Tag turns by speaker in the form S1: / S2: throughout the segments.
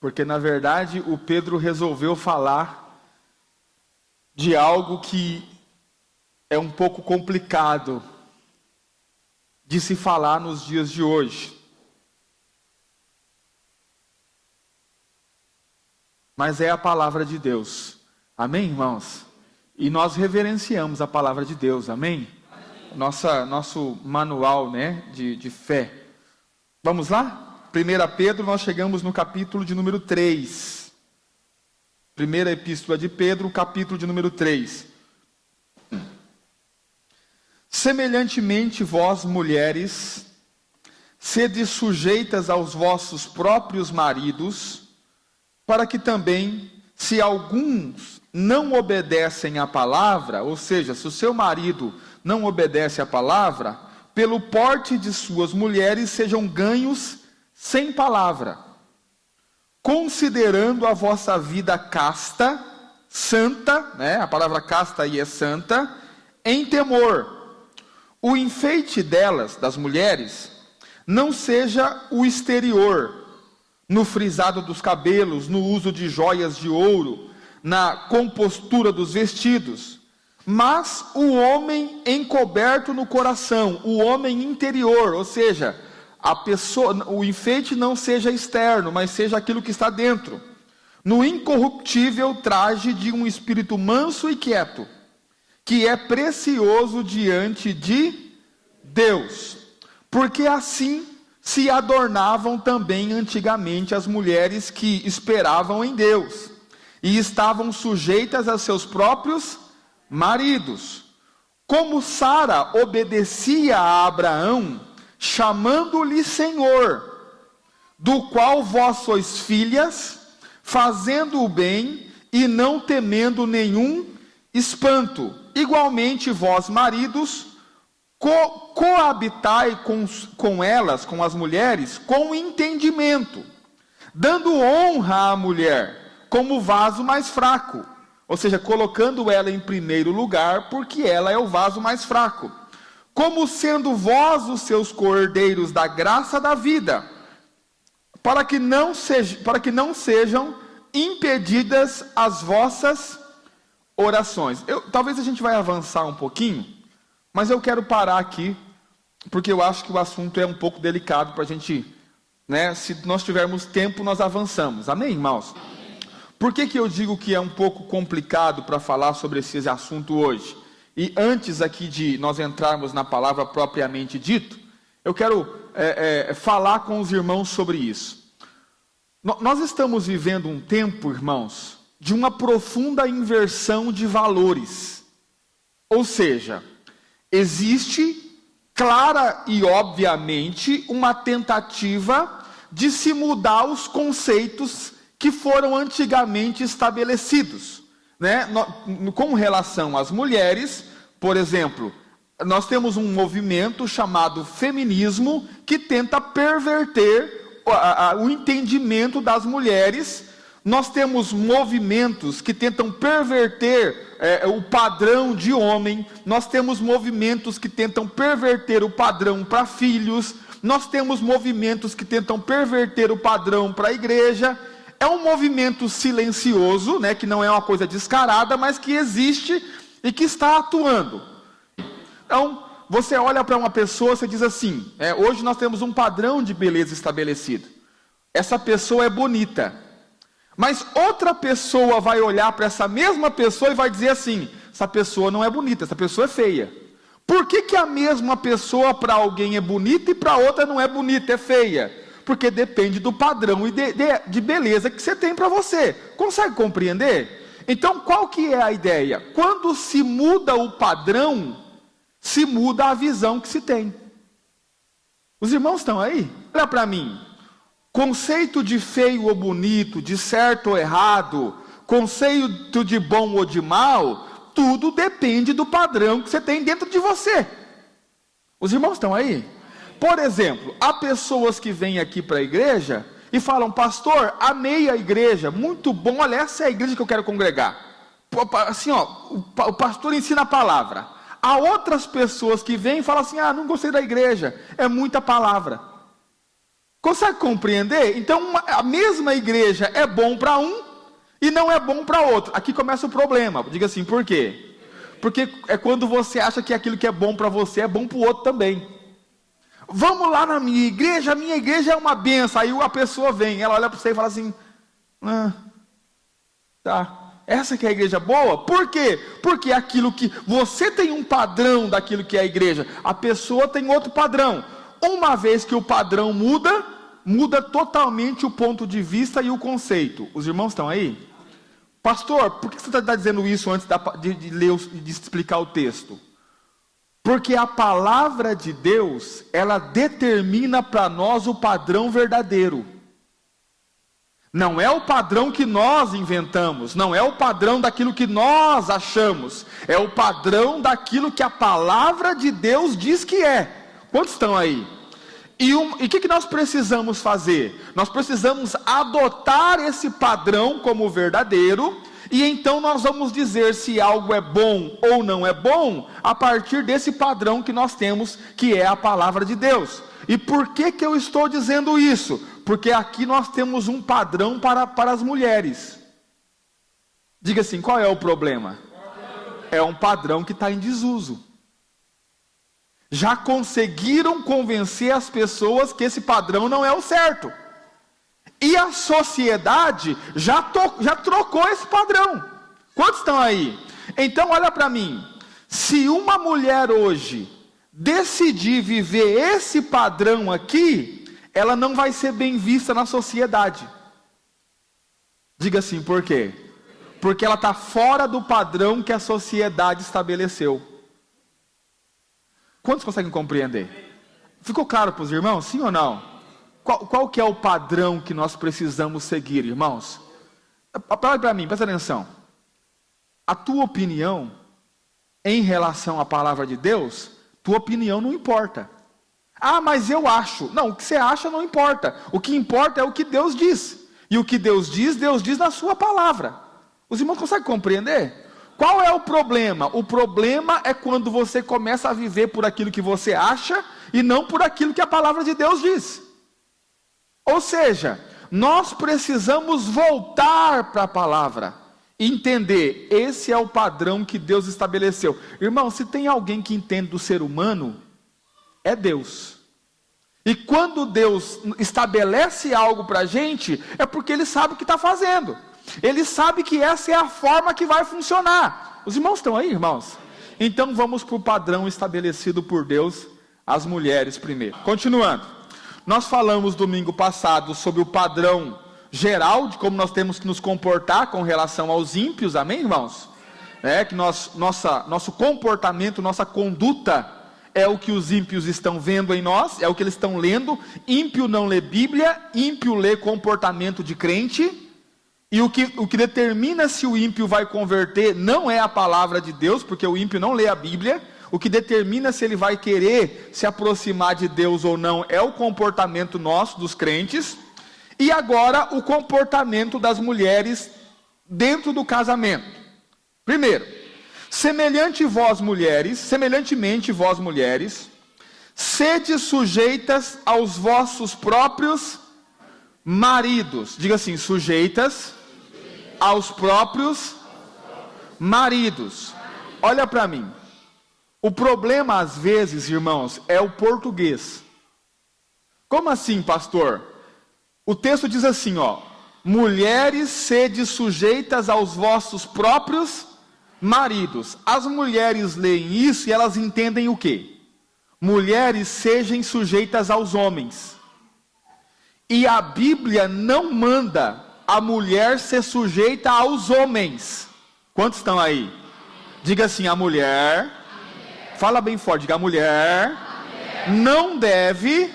S1: Porque na verdade o Pedro resolveu falar de algo que é um pouco complicado de se falar nos dias de hoje. Mas é a palavra de Deus. Amém, irmãos? E nós reverenciamos a palavra de Deus, amém? Nosso manual, né, de fé. Vamos lá? 1 Pedro, nós chegamos no capítulo de número 3. Primeira epístola de Pedro, capítulo de número 3. Semelhantemente, vós, mulheres, sede sujeitas aos vossos próprios maridos, para que também, se alguns não obedecem à palavra, ou seja, se o seu marido não obedece à palavra, pelo porte de suas mulheres sejam ganhos sem palavra, considerando a vossa vida casta, santa, né? A palavra casta aí é santa, em temor. O enfeite delas, das mulheres, não seja o exterior, no frisado dos cabelos, no uso de joias de ouro, na compostura dos vestidos, mas o homem encoberto no coração, o homem interior, ou seja, a pessoa, o enfeite não seja externo, mas seja aquilo que está dentro, no incorruptível traje de um espírito manso e quieto, que é precioso diante de Deus, porque assim se adornavam também antigamente as mulheres que esperavam em Deus, e estavam sujeitas a seus próprios maridos, como Sara obedecia a Abraão, chamando-lhe Senhor, do qual vós sois filhas, fazendo o bem e não temendo nenhum espanto. Igualmente vós, maridos, coabitai com elas, com as mulheres, com entendimento, dando honra à mulher, como vaso mais fraco, ou seja, colocando ela em primeiro lugar, porque ela é o vaso mais fraco, como sendo vós os seus cordeiros da graça da vida, para que não sejam impedidas as vossas orações. Talvez a gente vai avançar um pouquinho, mas eu quero parar aqui, porque eu acho que o assunto é um pouco delicado para a gente, né? Se nós tivermos tempo, nós avançamos. Amém, irmãos? Por que eu digo que é um pouco complicado para falar sobre esse assunto hoje? E antes aqui de nós entrarmos na palavra propriamente dito, eu quero falar com os irmãos sobre isso. Nós estamos vivendo um tempo, irmãos, de uma profunda inversão de valores. Ou seja, existe clara e obviamente uma tentativa de se mudar os conceitos que foram antigamente estabelecidos, né? Com relação às mulheres, por exemplo, nós temos um movimento chamado feminismo que tenta perverter o entendimento das mulheres. Nós temos movimentos que tentam perverter o padrão de homem, nós temos movimentos que tentam perverter o padrão para filhos, nós temos movimentos que tentam perverter o padrão para a igreja. É um movimento silencioso, né, que não é uma coisa descarada, mas que existe e que está atuando. Então, você olha para uma pessoa, você diz assim, hoje nós temos um padrão de beleza estabelecido. Essa pessoa é bonita. Mas outra pessoa vai olhar para essa mesma pessoa e vai dizer assim, essa pessoa não é bonita, essa pessoa é feia. Por que a mesma pessoa para alguém é bonita e para outra não é bonita, é feia? Porque depende do padrão de beleza que você tem para você. Consegue compreender? Então, qual que é a ideia? Quando se muda o padrão, se muda a visão que se tem. Os irmãos estão aí? Olha para mim. Conceito de feio ou bonito, de certo ou errado, conceito de bom ou de mal, tudo depende do padrão que você tem dentro de você. Os irmãos estão aí? Por exemplo, há pessoas que vêm aqui para a igreja e falam, pastor, amei a igreja, muito bom, olha, essa é a igreja que eu quero congregar. Assim, ó, o pastor ensina a palavra. Há outras pessoas que vêm e falam assim, não gostei da igreja, é muita palavra. Consegue compreender? Então, a mesma igreja é bom para um e não é bom para outro. Aqui começa o problema. Diga assim, por quê? Porque é quando você acha que aquilo que é bom para você é bom para o outro também. Vamos lá na minha igreja é uma benção. Aí a pessoa vem, ela olha para você e fala assim, tá, essa que é a igreja boa? Por quê? Porque aquilo que você tem um padrão daquilo que é a igreja, a pessoa tem outro padrão. Uma vez que o padrão muda totalmente o ponto de vista e o conceito. Os irmãos estão aí? Pastor, por que você está dizendo isso antes de ler, de explicar o texto? Porque a palavra de Deus, ela determina para nós o padrão verdadeiro. Não é o padrão que nós inventamos, não é o padrão daquilo que nós achamos, é o padrão daquilo que a palavra de Deus diz que é. Quantos estão aí? E o que nós precisamos fazer? Nós precisamos adotar esse padrão como verdadeiro, e então nós vamos dizer se algo é bom ou não é bom, a partir desse padrão que nós temos, que é a palavra de Deus. E por que eu estou dizendo isso? Porque aqui nós temos um padrão para as mulheres. Diga assim, qual é o problema? É um padrão que está em desuso. Já conseguiram convencer as pessoas que esse padrão não é o certo. E a sociedade já trocou esse padrão. Quantos estão aí? Então olha para mim. Se uma mulher hoje decidir viver esse padrão aqui, ela não vai ser bem vista na sociedade. Diga assim, por quê? Porque ela está fora do padrão que a sociedade estabeleceu. Quantos conseguem compreender? Ficou claro para os irmãos, sim ou não? Qual que é o padrão que nós precisamos seguir, irmãos? Fala para mim, presta atenção. A tua opinião em relação à palavra de Deus, tua opinião não importa. Ah, mas eu acho. Não, o que você acha não importa. O que importa é o que Deus diz. E o que Deus diz na sua palavra. Os irmãos conseguem compreender? Qual é o problema? O problema é quando você começa a viver por aquilo que você acha e não por aquilo que a palavra de Deus diz. Ou seja, nós precisamos voltar para a palavra, entender, esse é o padrão que Deus estabeleceu. Irmão, se tem alguém que entende do ser humano, é Deus. E quando Deus estabelece algo para a gente, é porque Ele sabe o que está fazendo. Ele sabe que essa é a forma que vai funcionar. Os irmãos estão aí, irmãos? Então vamos para o padrão estabelecido por Deus, as mulheres primeiro. Continuando, nós falamos domingo passado sobre o padrão geral de como nós temos que nos comportar com relação aos ímpios, amém, irmãos? Que nosso comportamento, nossa conduta é o que os ímpios estão vendo em nós, é o que eles estão lendo. Ímpio não lê Bíblia, ímpio lê comportamento de crente. E o que determina se o ímpio vai converter não é a palavra de Deus, porque o ímpio não lê a Bíblia. O que determina se ele vai querer se aproximar de Deus ou não é o comportamento nosso, dos crentes. E agora o comportamento das mulheres dentro do casamento. Primeiro, semelhantemente vós mulheres, sede sujeitas aos vossos próprios maridos. Diga assim, sujeitas aos próprios maridos. Olha para mim. O problema às vezes, irmãos, é o português. Como assim, pastor? O texto diz assim, mulheres, sede sujeitas aos vossos próprios maridos. As mulheres leem isso e elas entendem o quê? Mulheres, sejam sujeitas aos homens. E a Bíblia não manda a mulher ser sujeita aos homens. Quantos estão aí? Diga assim, a mulher, fala bem forte, diga, a mulher não deve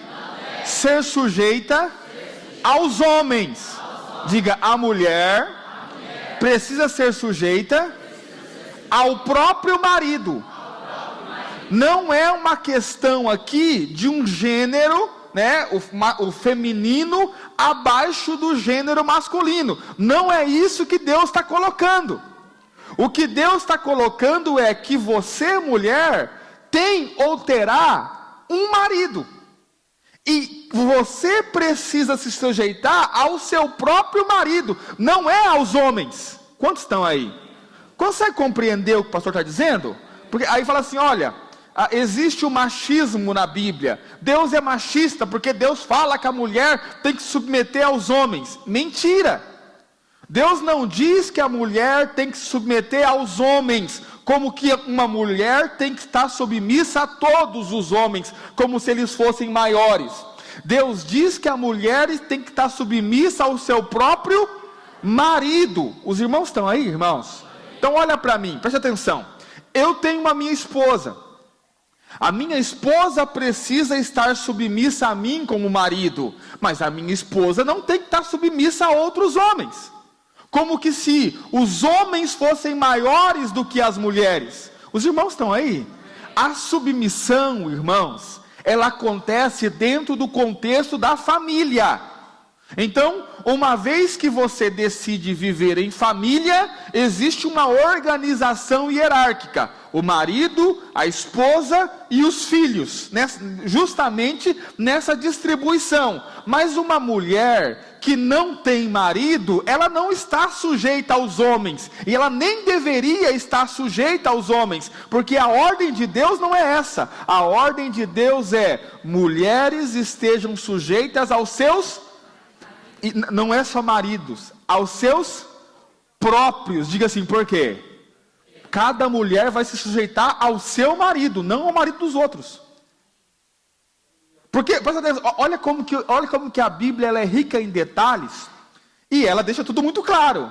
S1: ser sujeita aos homens. Diga, a mulher precisa ser sujeita ao próprio marido. Não é uma questão aqui de um gênero, o feminino abaixo do gênero masculino. Não é isso que Deus está colocando. O que Deus está colocando é que você, mulher, tem ou terá um marido. E você precisa se sujeitar ao seu próprio marido, não é aos homens. Quantos estão aí? Consegue compreender o que o pastor está dizendo? Porque aí fala assim, olha, existe o machismo na Bíblia. Deus é machista porque Deus fala que a mulher tem que se submeter aos homens. Mentira! Deus não diz que a mulher tem que se submeter aos homens, como que uma mulher tem que estar submissa a todos os homens, como se eles fossem maiores. Deus diz que a mulher tem que estar submissa ao seu próprio marido. Os irmãos estão aí, irmãos? Então olha para mim, preste atenção. Eu tenho uma minha esposa. A minha esposa precisa estar submissa a mim como marido, mas a minha esposa não tem que estar submissa a outros homens. Como que se os homens fossem maiores do que as mulheres. Os irmãos estão aí? A submissão, irmãos, ela acontece dentro do contexto da família. Então, uma vez que você decide viver em família, existe uma organização hierárquica. O marido, a esposa e os filhos, justamente nessa distribuição. Mas uma mulher que não tem marido, ela não está sujeita aos homens. E ela nem deveria estar sujeita aos homens. Porque a ordem de Deus não é essa. A ordem de Deus é: mulheres estejam sujeitas aos seus... E não é só maridos, aos seus próprios. Diga assim, por quê? Cada mulher vai se sujeitar ao seu marido, não ao marido dos outros. Porque, olha como que a Bíblia ela é rica em detalhes, e ela deixa tudo muito claro.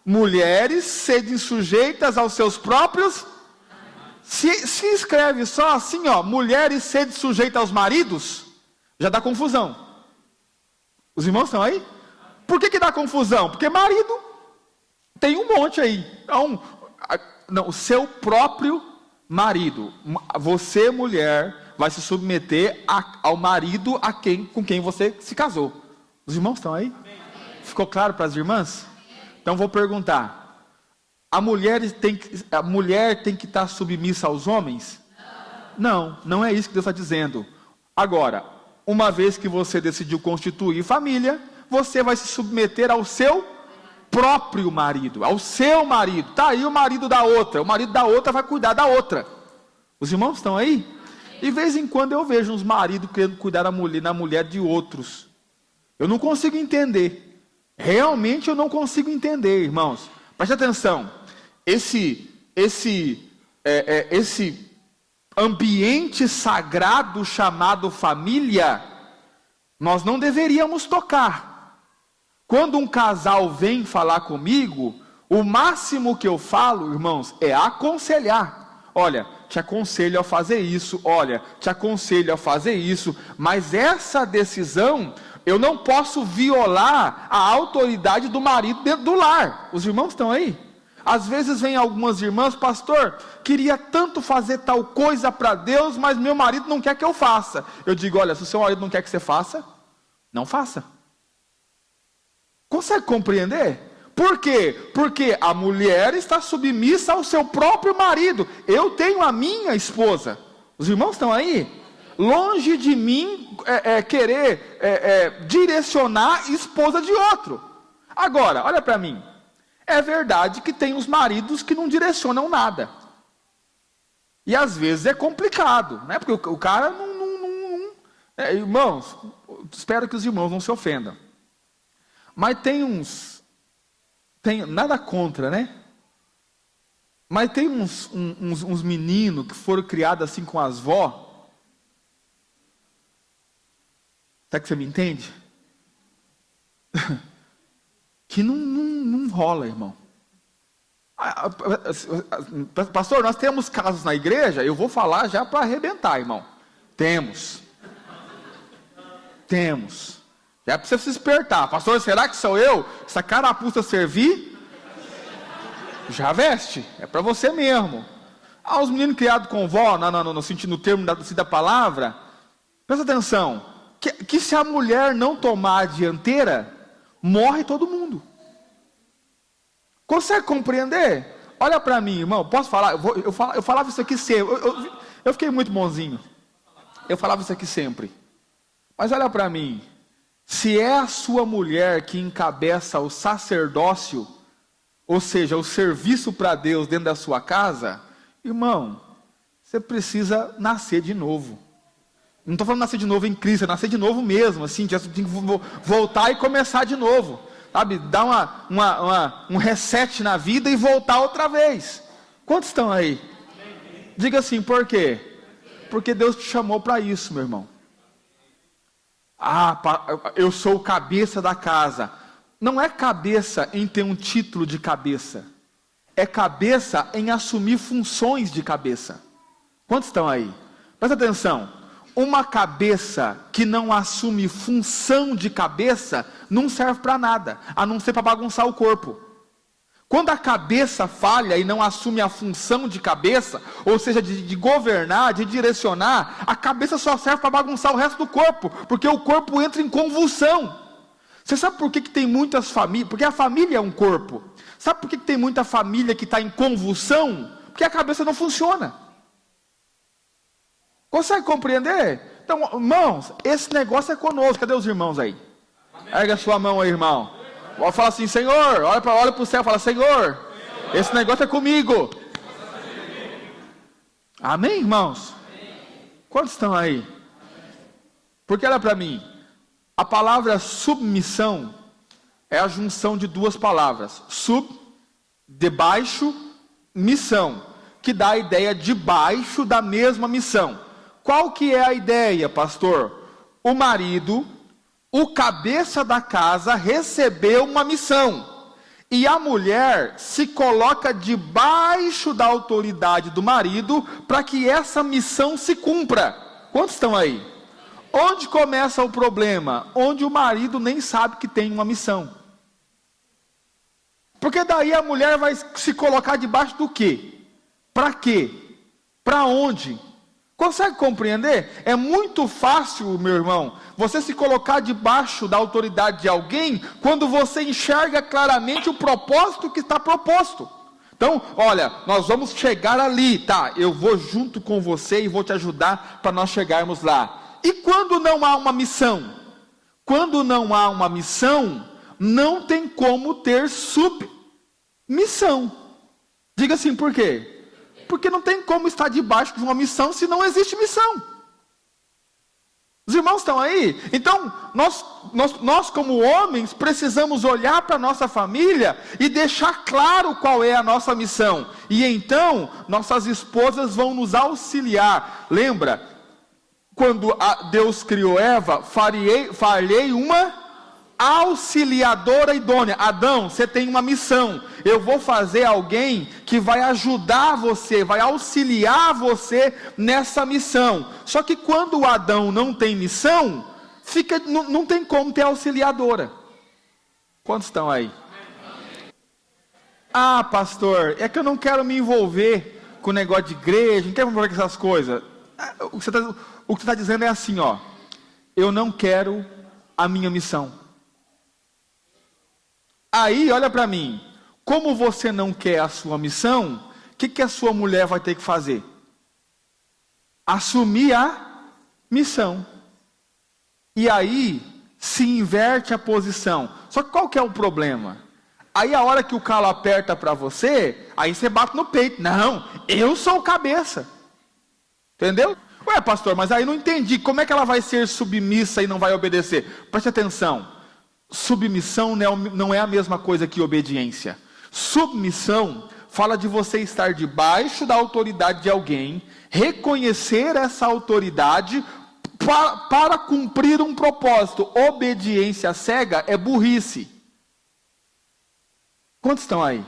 S1: Mulheres sejam sujeitas aos seus próprios. Se escreve só assim, ó, mulheres sejam sujeitas aos maridos, já dá confusão. Os irmãos estão aí? Por que dá confusão? Porque marido tem um monte aí. Não, o seu próprio marido. Você, mulher, vai se submeter ao marido com quem você se casou. Os irmãos estão aí? Ficou claro para as irmãs? Então vou perguntar. A mulher tem que estar submissa aos homens? Não é isso que Deus está dizendo. Agora, uma vez que você decidiu constituir família, você vai se submeter ao seu próprio marido, ao seu marido. Está aí o marido da outra vai cuidar da outra. Os irmãos estão aí? De vez em quando eu vejo uns maridos querendo cuidar da mulher de outros. Eu não consigo entender. Realmente eu não consigo entender, irmãos. Preste atenção. Esse ambiente sagrado chamado família, nós não deveríamos tocar. Quando um casal vem falar comigo, o máximo que eu falo, irmãos, é aconselhar. Olha, te aconselho a fazer isso, olha, te aconselho a fazer isso, mas essa decisão, eu não posso violar a autoridade do marido dentro do lar. Os irmãos estão aí? Às vezes vem algumas irmãs, pastor, queria tanto fazer tal coisa para Deus, mas meu marido não quer que eu faça. Eu digo, olha, se o seu marido não quer que você faça, não faça. Consegue compreender? Por quê? Porque a mulher está submissa ao seu próprio marido. Eu tenho a minha esposa. Os irmãos estão aí? Longe de mim querer direcionar a esposa de outro. Agora, olha para mim. É verdade que tem os maridos que não direcionam nada. E às vezes é complicado, né? Porque o cara não... irmãos, espero que os irmãos não se ofendam. Mas nada contra, né? Mas tem uns meninos que foram criados assim com as vó. Será que você me entende? Que não rola, irmão. Pastor, nós temos casos na igreja, eu vou falar já para arrebentar, irmão. Temos. Já é para você se despertar. Pastor, será que sou eu? Essa carapuça servir? Já veste. É para você mesmo. Os meninos criados com vó, no sentido, no termo da palavra, presta atenção. Que se a mulher não tomar a dianteira, morre todo mundo. Consegue compreender? Olha para mim, irmão. Posso falar? Eu falava isso aqui sempre. Eu fiquei muito bonzinho. Eu falava isso aqui sempre. Mas olha para mim, se é a sua mulher que encabeça o sacerdócio, ou seja, o serviço para Deus dentro da sua casa, irmão, você precisa nascer de novo. Não estou falando nascer de novo em Cristo, é nascer de novo mesmo, assim, tem que voltar e começar de novo, sabe? Dar um reset na vida e voltar outra vez. Quantos estão aí? Diga assim, por quê? Porque Deus te chamou para isso, meu irmão. Eu sou o cabeça da casa. Não é cabeça em ter um título de cabeça. É cabeça em assumir funções de cabeça. Quantos estão aí? Presta atenção. Uma cabeça que não assume função de cabeça não serve para nada, a não ser para bagunçar o corpo. Quando a cabeça falha e não assume a função de cabeça, ou seja, de governar, de direcionar, a cabeça só serve para bagunçar o resto do corpo, porque o corpo entra em convulsão. Você sabe por que tem muitas famílias? Porque a família é um corpo. Sabe por que tem muita família que está em convulsão? Porque a cabeça não funciona. Consegue compreender? Então, irmãos, esse negócio é conosco. Cadê os irmãos aí? Erga a sua mão aí, irmão. Fala assim, Senhor, olha para o céu e fala, Senhor, esse negócio é comigo. Amém, irmãos? Quantos estão aí? Porque olha para mim, a palavra submissão é a junção de duas palavras. Sub, debaixo, missão, que dá a ideia de baixo da mesma missão. Qual que é a ideia, pastor? O marido, o cabeça da casa, recebeu uma missão. E a mulher se coloca debaixo da autoridade do marido para que essa missão se cumpra. Quantos estão aí? Onde começa o problema? Onde o marido nem sabe que tem uma missão. Porque daí a mulher vai se colocar debaixo do quê? Para quê? Para onde? Consegue compreender? É muito fácil, meu irmão, você se colocar debaixo da autoridade de alguém quando você enxerga claramente o propósito que está proposto. Então, olha, nós vamos chegar ali, tá? Eu vou junto com você e vou te ajudar para nós chegarmos lá. E quando não há uma missão? Quando não há uma missão, não tem como ter submissão. Diga assim, por quê? Porque não tem como estar debaixo de uma missão se não existe missão. Os irmãos estão aí? Então, nós como homens, precisamos olhar para a nossa família e deixar claro qual é a nossa missão. E então, nossas esposas vão nos auxiliar. Lembra? Quando Deus criou Eva, farei uma auxiliadora idônea. Adão, você tem uma missão. Eu vou fazer alguém que vai ajudar você, vai auxiliar você nessa missão. Só que quando o Adão não tem missão, não tem como ter auxiliadora. Quantos estão aí? Ah, pastor, é que eu não quero me envolver com o negócio de igreja, não quero me envolver com essas coisas. O que você está dizendo é assim, ó. Eu não quero a minha missão. Aí, olha para mim, como você não quer a sua missão, o que a sua mulher vai ter que fazer? Assumir a missão. E aí, se inverte a posição. Só que qual que é o problema? Aí a hora que o calo aperta para você, aí você bate no peito. Não, eu sou o cabeça. Entendeu? Ué, pastor, mas aí não entendi. Como é que ela vai ser submissa e não vai obedecer? Preste atenção. Submissão não é a mesma coisa que obediência. Submissão fala de você estar debaixo da autoridade de alguém, reconhecer essa autoridade para cumprir um propósito. Obediência cega é burrice. Quantos estão aí?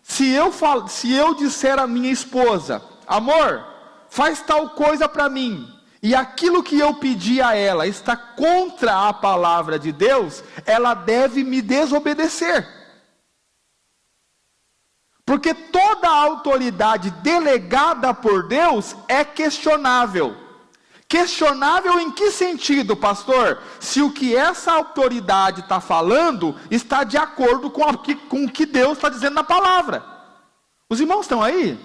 S1: Se eu disser à minha esposa, amor, faz tal coisa para mim, e aquilo que eu pedi a ela está contra a palavra de Deus, ela deve me desobedecer. Porque toda autoridade delegada por Deus é questionável. Questionável em que sentido, pastor? Se o que essa autoridade está falando está de acordo com o que Deus está dizendo na palavra. Os irmãos estão aí?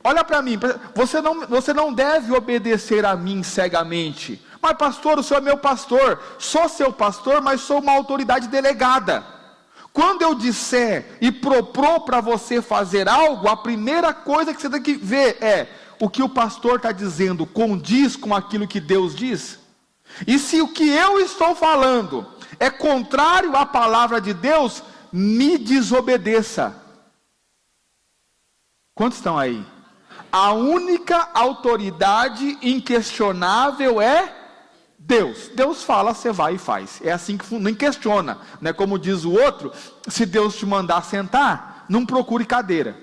S1: Olha para mim, você não deve obedecer a mim cegamente, Mas pastor, o senhor é meu pastor. Sou seu pastor, mas sou uma autoridade delegada. Quando eu disser e propor para você fazer algo, a primeira coisa que você tem que ver é o que o pastor está dizendo condiz com aquilo que Deus diz? E se o que eu estou falando é contrário à palavra de Deus, me desobedeça. Quantos estão aí? A única autoridade inquestionável é Deus. Deus fala, você vai e faz. É assim que não questiona, né? Como diz o outro, se Deus te mandar sentar, não procure cadeira.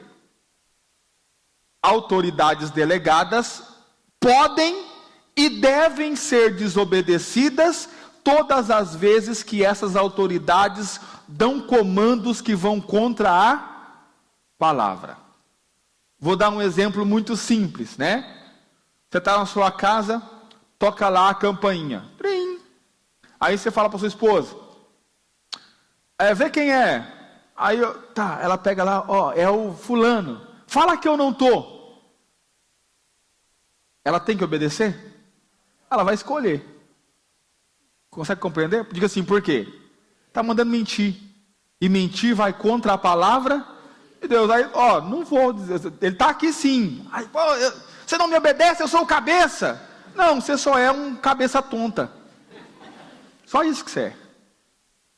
S1: Autoridades delegadas podem e devem ser desobedecidas todas as vezes que essas autoridades dão comandos que vão contra a palavra. Vou dar um exemplo muito simples, né? Você está na sua casa, toca lá a campainha. Trim. Aí você fala para sua esposa, vê quem é. Aí, ela pega lá, é o fulano. Fala que eu não estou. Ela tem que obedecer? Ela vai escolher. Consegue compreender? Diga assim, por quê? Está mandando mentir. E mentir vai contra a palavra de Deus. Aí, não vou dizer, ele está aqui sim. Aí, você não me obedece, eu sou o cabeça. Não, você só é um cabeça tonta. Só isso que você é.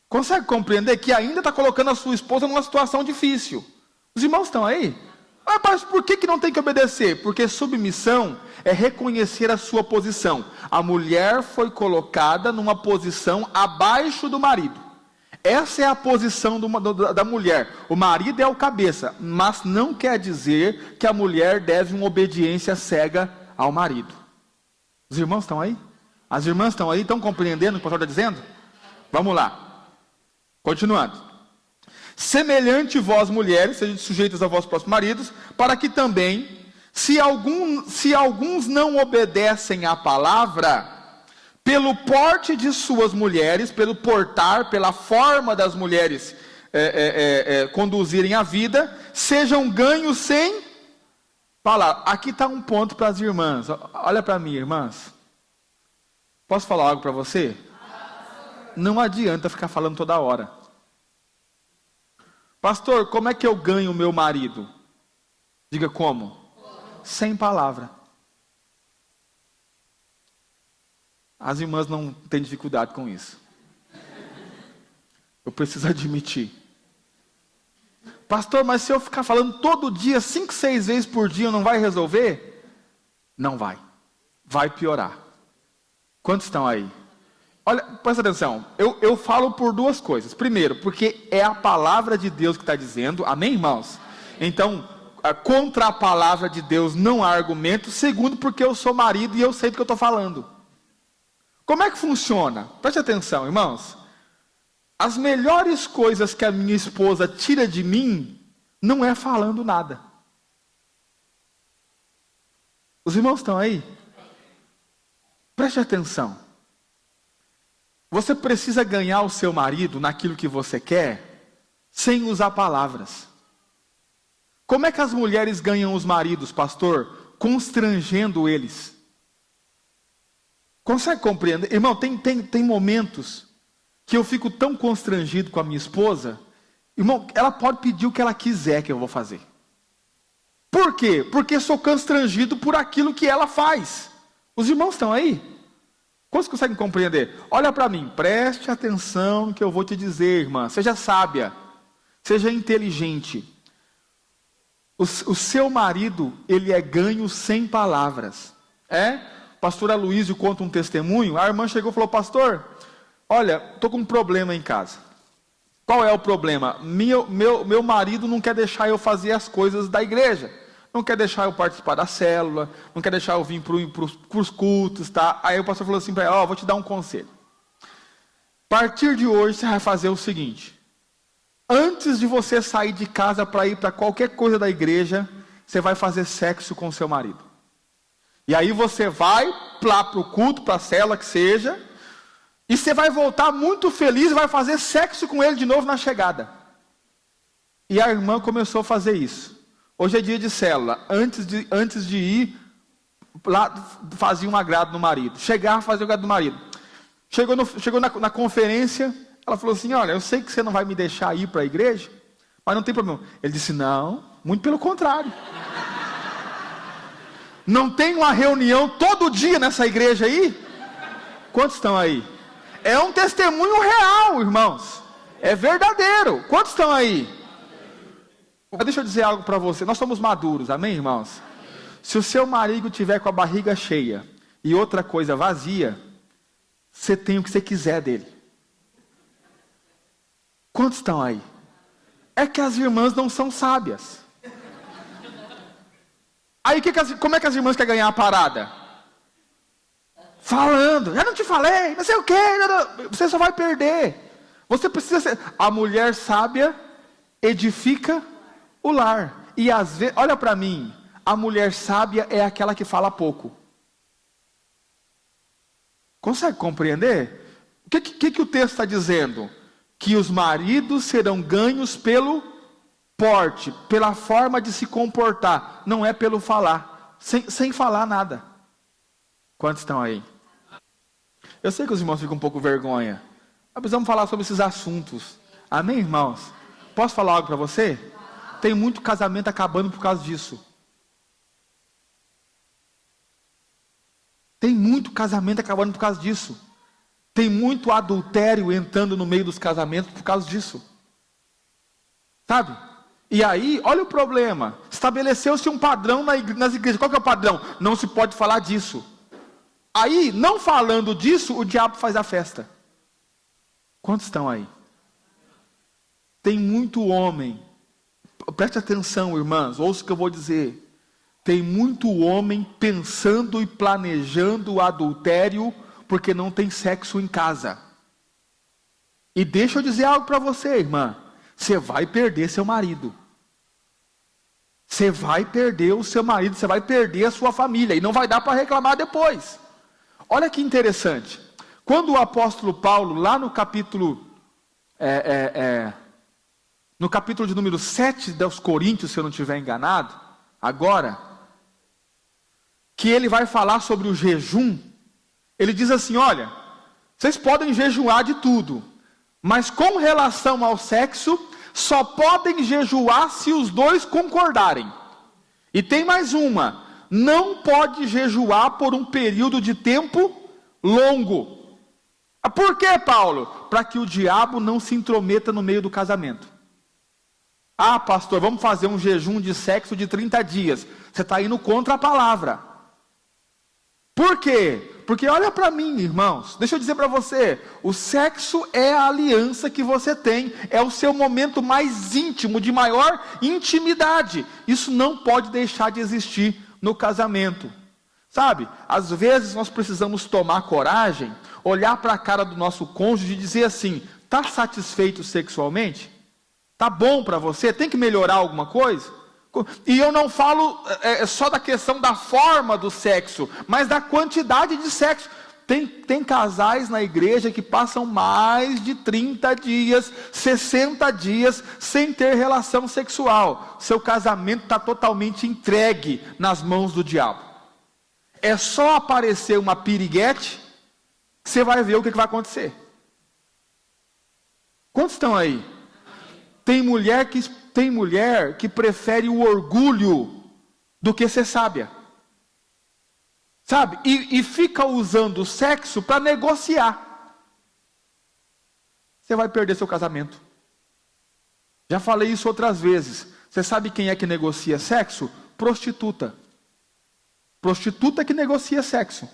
S1: Consegue compreender que ainda está colocando a sua esposa numa situação difícil? Os irmãos estão aí? Mas por que não tem que obedecer? Porque submissão é reconhecer a sua posição. A mulher foi colocada numa posição abaixo do marido. Essa é a posição da mulher. O marido é o cabeça, mas não quer dizer que a mulher deve uma obediência cega ao marido. Os irmãos estão aí? As irmãs estão aí? Estão compreendendo o que o pastor está dizendo? Vamos lá. Continuando. Semelhante vós mulheres, sejam sujeitas a vossos próprios maridos, para que também, se alguns não obedecem à palavra, pelo porte de suas mulheres, pelo portar, pela forma das mulheres conduzirem a vida, sejam ganhos sem palavra. Aqui está um ponto para as irmãs. Olha para mim, irmãs. Posso falar algo para você? Não adianta ficar falando toda hora. Pastor, como é que eu ganho o meu marido? Diga como? Sem palavra. As irmãs não têm dificuldade com isso. Eu preciso admitir. Pastor, mas se eu ficar falando todo dia, 5, 6 vezes por dia, não vai resolver? Não vai. Vai piorar. Quantos estão aí? Olha, presta atenção. Eu falo por duas coisas. Primeiro, porque é a palavra de Deus que está dizendo. Amém, irmãos? Então, contra a palavra de Deus não há argumento. Segundo, porque eu sou marido e eu sei do que eu estou falando. Como é que funciona? Preste atenção, irmãos. As melhores coisas que a minha esposa tira de mim, não é falando nada. Os irmãos estão aí? Preste atenção. Você precisa ganhar o seu marido naquilo que você quer, sem usar palavras. Como é que as mulheres ganham os maridos, pastor? Constrangendo eles. Consegue compreender? Irmão, tem momentos que eu fico tão constrangido com a minha esposa, irmão, ela pode pedir o que ela quiser que eu vou fazer. Por quê? Porque sou constrangido por aquilo que ela faz. Os irmãos estão aí? Quantos conseguem compreender? Olha para mim, preste atenção no que eu vou te dizer, irmã. Seja sábia, seja inteligente. O seu marido, ele é ganho sem palavras. Pastor Aloysio conta um testemunho. A irmã chegou e falou, pastor, olha, estou com um problema em casa. Qual é o problema? Meu marido não quer deixar eu fazer as coisas da igreja. Não quer deixar eu participar da célula, não quer deixar eu vir para os cultos, tá? Aí o pastor falou assim para ela, vou te dar um conselho. A partir de hoje você vai fazer o seguinte, antes de você sair de casa para ir para qualquer coisa da igreja, você vai fazer sexo com seu marido. E aí você vai lá para o culto, para a célula que seja, e você vai voltar muito feliz e vai fazer sexo com ele de novo na chegada. E a irmã começou a fazer isso. Hoje é dia de célula. Antes de ir lá fazia um agrado no marido. Chegava, fazia o agrado no marido. Chegou na conferência, ela falou assim, olha, eu sei que você não vai me deixar ir para a igreja, mas não tem problema. Ele disse, não, muito pelo contrário. Não tem uma reunião todo dia nessa igreja aí? Quantos estão aí? É um testemunho real, irmãos. É verdadeiro. Quantos estão aí? Deixa eu dizer algo para você. Nós somos maduros, amém, irmãos? Se o seu marido tiver com a barriga cheia e outra coisa vazia, você tem o que você quiser dele. Quantos estão aí? É que as irmãs não são sábias. Aí como é que as irmãs querem ganhar a parada? Falando, eu não te falei, não sei o quê, você só vai perder. Você precisa ser. A mulher sábia edifica o lar. E às vezes, olha para mim, a mulher sábia é aquela que fala pouco. Consegue compreender? O que o texto está dizendo? Que os maridos serão ganhos pelo porte, pela forma de se comportar, não é pelo falar, sem falar nada. Quantos estão aí? Eu sei que os irmãos ficam um pouco com vergonha, mas precisamos falar sobre esses assuntos. Amém, irmãos? Posso falar algo para você? Tem muito casamento acabando por causa disso. Tem muito casamento acabando por causa disso. Tem muito adultério entrando no meio dos casamentos por causa disso. Sabe? E aí, olha o problema. Estabeleceu-se um padrão nas igrejas. Qual que é o padrão? Não se pode falar disso. Aí, não falando disso, o diabo faz a festa. Quantos estão aí? Tem muito homem. Preste atenção, irmãs. Ouça o que eu vou dizer. Tem muito homem pensando e planejando o adultério porque não tem sexo em casa. E deixa eu dizer algo para você, irmã. Você vai perder seu marido. Você vai perder o seu marido, você vai perder a sua família. E não vai dar para reclamar depois. Olha que interessante. Quando o apóstolo Paulo, lá no capítulo... no capítulo de número 7 dos Coríntios, se eu não estiver enganado, agora, que ele vai falar sobre o jejum, ele diz assim, olha, vocês podem jejuar de tudo, mas com relação ao sexo, só podem jejuar se os dois concordarem. E tem mais uma, não pode jejuar por um período de tempo longo. Por quê, Paulo? Para que o diabo não se intrometa no meio do casamento. Ah, pastor, vamos fazer um jejum de sexo de 30 dias. Você está indo contra a palavra. Por quê? Porque olha para mim, irmãos, deixa eu dizer para você, o sexo é a aliança que você tem, é o seu momento mais íntimo, de maior intimidade. Isso não pode deixar de existir no casamento. Sabe, às vezes nós precisamos tomar coragem, olhar para a cara do nosso cônjuge e dizer assim, está satisfeito sexualmente? Está bom para você? Tem que melhorar alguma coisa? E eu não falo só da questão da forma do sexo, mas da quantidade de sexo. Tem casais na igreja que passam mais de 30 dias, 60 dias sem ter relação sexual. Seu casamento está totalmente entregue nas mãos do diabo. É só aparecer uma piriguete que você vai ver o que vai acontecer. Quantos estão aí? Tem mulher que prefere o orgulho do que ser sábia. Sabe? E fica usando o sexo para negociar. Você vai perder seu casamento. Já falei isso outras vezes. Você sabe quem é que negocia sexo? Prostituta. Prostituta que negocia sexo.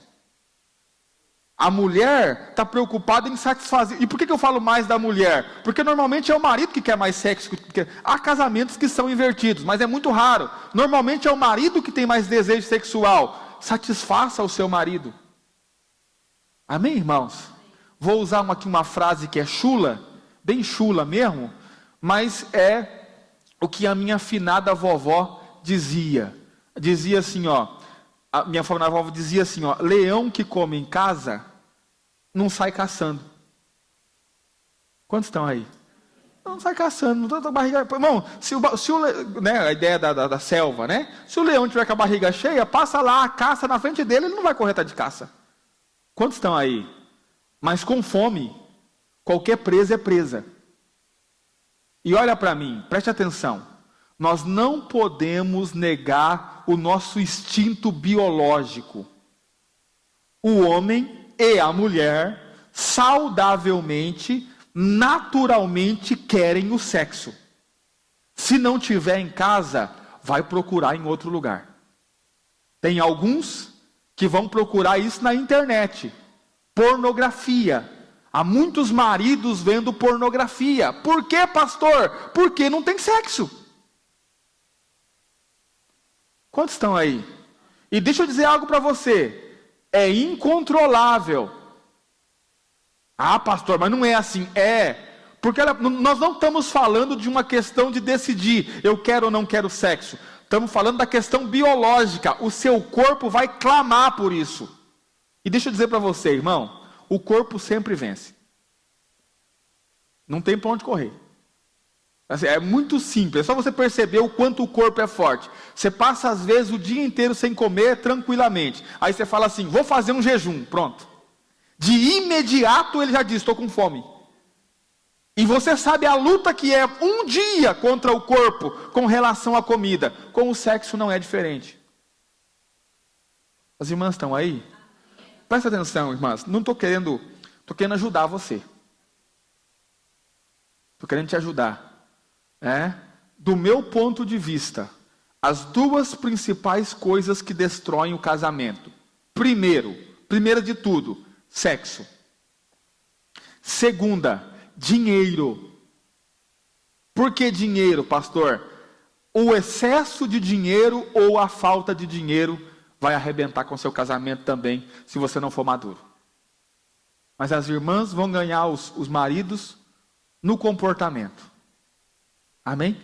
S1: A mulher está preocupada em satisfazer. E por que eu falo mais da mulher? Porque normalmente é o marido que quer mais sexo. Há casamentos que são invertidos, mas é muito raro. Normalmente é o marido que tem mais desejo sexual. Satisfaça o seu marido. Amém, irmãos? Vou usar aqui uma frase que é chula, bem chula mesmo, mas é o que a minha finada vovó dizia. Dizia assim, ó. A minha finada vovó dizia assim, ó. Leão que come em casa não sai caçando. Quantos estão aí? Não sai caçando, não tá barriga. Irmão, né, a ideia da selva, né? Se o leão tiver com a barriga cheia, passa lá a caça na frente dele, ele não vai correr atrás de caça. Quantos estão aí? Mas com fome, qualquer presa é presa. E olha para mim, preste atenção. Nós não podemos negar o nosso instinto biológico. O homem e a mulher, saudavelmente, naturalmente querem o sexo. Se não tiver em casa, vai procurar em outro lugar. Tem alguns que vão procurar isso na internet. Pornografia. Há muitos maridos vendo pornografia. Por quê, pastor? Porque não tem sexo. Quantos estão aí? E deixa eu dizer algo para você. É incontrolável. Ah, pastor, mas não é assim. É, porque nós não estamos falando de uma questão de decidir, eu quero ou não quero sexo. Estamos falando da questão biológica. O seu corpo vai clamar por isso. E deixa eu dizer para você, irmão, o corpo sempre vence. Não tem para onde correr. Assim, é muito simples, é só você perceber o quanto o corpo é forte. Você passa às vezes o dia inteiro sem comer tranquilamente. Aí você fala assim, vou fazer um jejum, pronto. De imediato ele já diz, estou com fome. E você sabe a luta que é um dia contra o corpo com relação à comida. Com o sexo não é diferente. As irmãs estão aí? Presta atenção, irmãs. Não estou querendo ajudar você. Estou querendo te ajudar. Do meu ponto de vista, as duas principais coisas que destroem o casamento. Primeira de tudo, sexo. Segunda, dinheiro. Por que dinheiro, pastor? O excesso de dinheiro ou a falta de dinheiro vai arrebentar com seu casamento também, se você não for maduro. Mas as irmãs vão ganhar os maridos no comportamento. Amém?